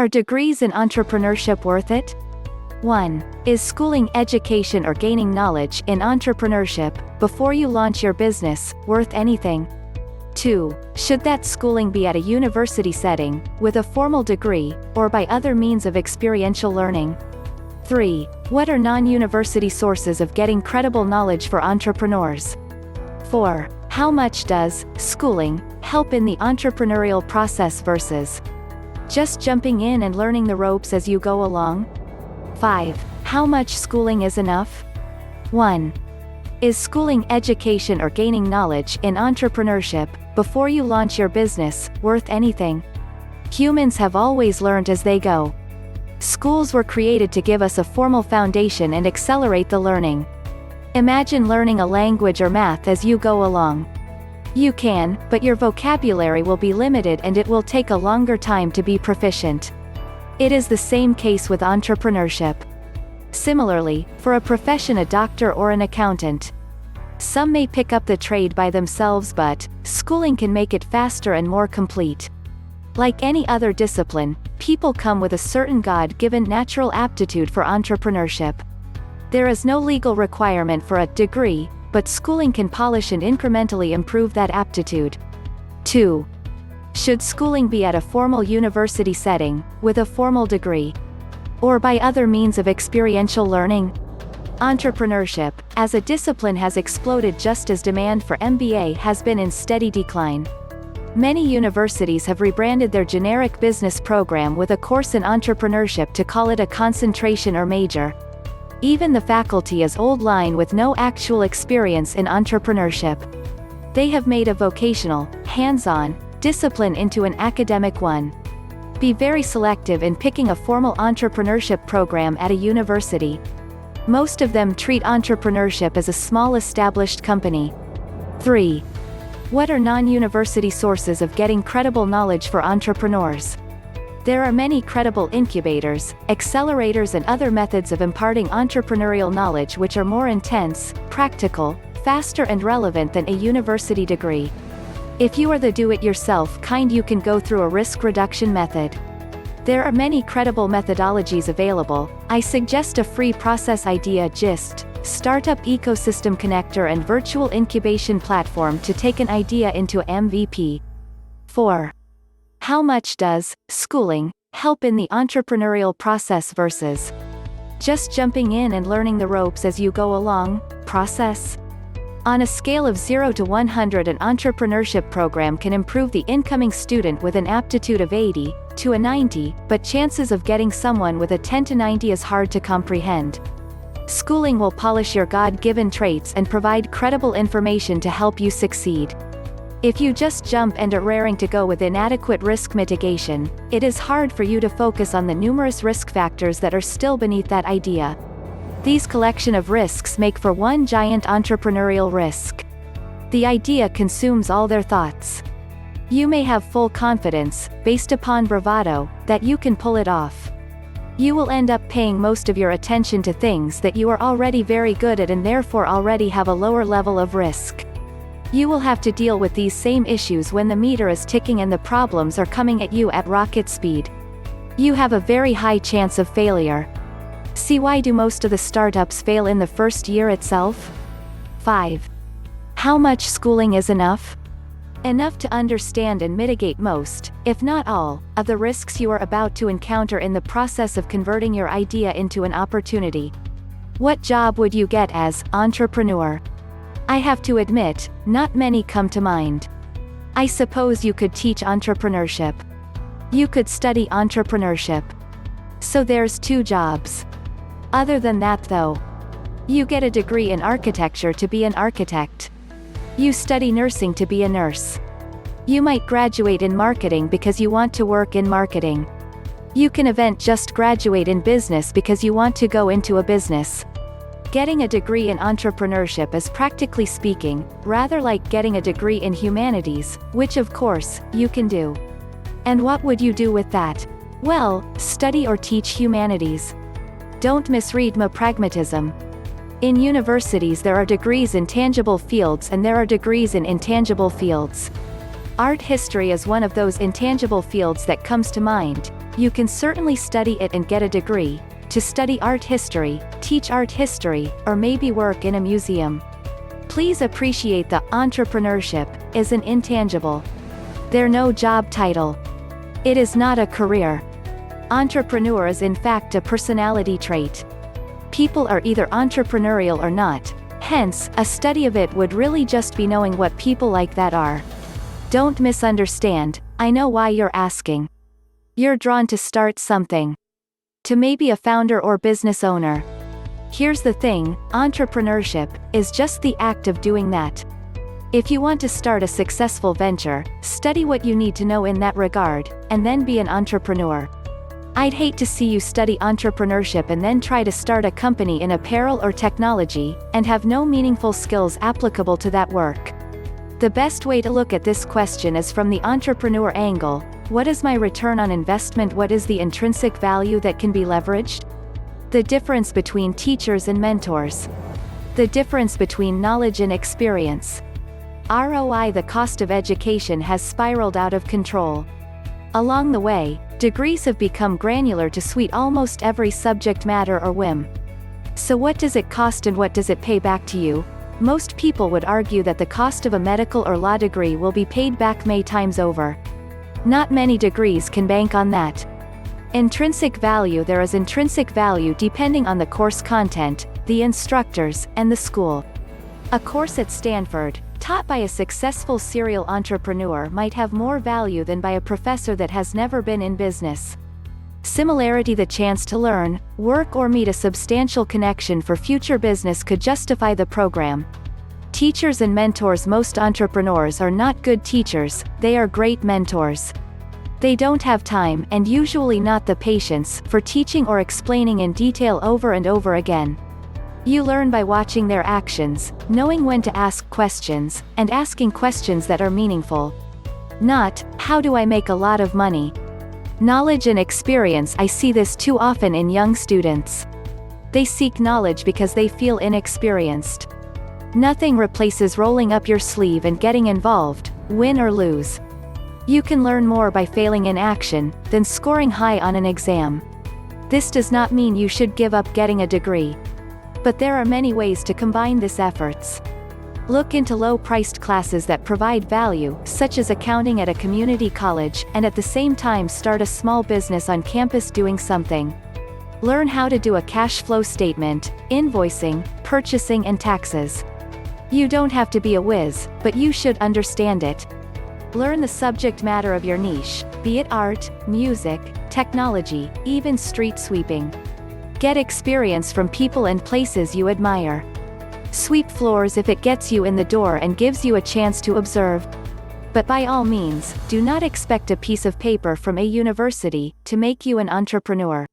Are degrees in entrepreneurship worth it? 1. Is schooling, education or gaining knowledge in entrepreneurship, before you launch your business, worth anything? 2. Should that schooling be at a university setting, with a formal degree, or by other means of experiential learning? 3. What are non-university sources of getting credible knowledge for entrepreneurs? 4. How much does schooling help in the entrepreneurial process versus just jumping in and learning the ropes as you go along? 5. How much schooling is enough? 1. Is schooling, education or gaining knowledge in entrepreneurship, before you launch your business, worth anything? Humans have always learned as they go. Schools were created to give us a formal foundation and accelerate the learning. Imagine learning a language or math as you go along. You can, but your vocabulary will be limited and it will take a longer time to be proficient. It is the same case with entrepreneurship. Similarly, for a profession, a doctor or an accountant. Some may pick up the trade by themselves, but schooling can make it faster and more complete. Like any other discipline, people come with a certain God-given natural aptitude for entrepreneurship. There is no legal requirement for a degree, but schooling can polish and incrementally improve that aptitude. 2. Should schooling be at a formal university setting, with a formal degree, or by other means of experiential learning? Entrepreneurship, as a discipline, has exploded just as demand for MBA has been in steady decline. Many universities have rebranded their generic business program with a course in entrepreneurship to call it a concentration or major. Even the faculty is old line with no actual experience in entrepreneurship. They have made a vocational, hands-on discipline into an academic one. Be very selective in picking a formal entrepreneurship program at a university. Most of them treat entrepreneurship as a small established company. 3. What are non-university sources of getting credible knowledge for entrepreneurs? There are many credible incubators, accelerators and other methods of imparting entrepreneurial knowledge which are more intense, practical, faster and relevant than a university degree. If you are the do-it-yourself kind, you can go through a risk reduction method. There are many credible methodologies available. I suggest a free process idea gist, startup ecosystem connector and virtual incubation platform to take an idea into MVP. 4. How much does schooling help in the entrepreneurial process versus just jumping in and learning the ropes as you go along process? On a scale of 0 to 100, an entrepreneurship program can improve the incoming student with an aptitude of 80 to a 90, but chances of getting someone with a 10 to 90 is hard to comprehend. Schooling will polish your God-given traits and provide credible information to help you succeed. If you just jump and are raring to go with inadequate risk mitigation, it is hard for you to focus on the numerous risk factors that are still beneath that idea. These collection of risks make for one giant entrepreneurial risk. The idea consumes all their thoughts. You may have full confidence, based upon bravado, that you can pull it off. You will end up paying most of your attention to things that you are already very good at and therefore already have a lower level of risk. You will have to deal with these same issues when the meter is ticking and the problems are coming at you at rocket speed. You have a very high chance of failure. See why do most of the startups fail in the first year itself? 5. How much schooling is enough? Enough to understand and mitigate most, if not all, of the risks you are about to encounter in the process of converting your idea into an opportunity. What job would you get as entrepreneur? I have to admit, not many come to mind. I suppose you could teach entrepreneurship. You could study entrepreneurship. So there's 2 jobs. Other than that though, you get a degree in architecture to be an architect. You study nursing to be a nurse. You might graduate in marketing because you want to work in marketing. You can just graduate in business because you want to go into a business. Getting a degree in entrepreneurship is, practically speaking, rather like getting a degree in humanities, which of course, you can do. And what would you do with that? Well, study or teach humanities. Don't misread my pragmatism. In universities there are degrees in tangible fields and there are degrees in intangible fields. Art history is one of those intangible fields that comes to mind. You can certainly study it and get a degree, to study art history, teach art history, or maybe work in a museum. Please appreciate that entrepreneurship is an intangible. There's no job title. It is not a career. Entrepreneur is in fact a personality trait. People are either entrepreneurial or not, hence, a study of it would really just be knowing what people like that are. Don't misunderstand, I know why you're asking. You're drawn to start something. To maybe a founder or business owner. Here's the thing, entrepreneurship is just the act of doing that. If you want to start a successful venture, study what you need to know in that regard, and then be an entrepreneur. I'd hate to see you study entrepreneurship and then try to start a company in apparel or technology, and have no meaningful skills applicable to that work. The best way to look at this question is from the entrepreneur angle. What is my return on investment? What is the intrinsic value that can be leveraged? The difference between teachers and mentors. The difference between knowledge and experience. ROI. The cost of education has spiraled out of control. Along the way, degrees have become granular to suit almost every subject matter or whim. So what does it cost and what does it pay back to you? Most people would argue that the cost of a medical or law degree will be paid back many times over. Not many degrees can bank on that. Intrinsic value. There is intrinsic value depending on the course content, the instructors, and the school. A course at Stanford, taught by a successful serial entrepreneur, might have more value than by a professor that has never been in business. Similarity. The chance to learn, work or meet a substantial connection for future business could justify the program. Teachers and mentors. Most entrepreneurs are not good teachers, they are great mentors. They don't have time, and usually not the patience, for teaching or explaining in detail over and over again. You learn by watching their actions, knowing when to ask questions, and asking questions that are meaningful. Not, how do I make a lot of money? Knowledge and experience. I see this too often in young students. They seek knowledge because they feel inexperienced. Nothing replaces rolling up your sleeve and getting involved, win or lose. You can learn more by failing in action than scoring high on an exam. This does not mean you should give up getting a degree. But there are many ways to combine these efforts. Look into low-priced classes that provide value, such as accounting at a community college, and at the same time start a small business on campus doing something. Learn how to do a cash flow statement, invoicing, purchasing and taxes. You don't have to be a whiz, but you should understand it. Learn the subject matter of your niche, be it art, music, technology, even street sweeping. Get experience from people and places you admire. Sweep floors if it gets you in the door and gives you a chance to observe. But by all means, do not expect a piece of paper from a university to make you an entrepreneur.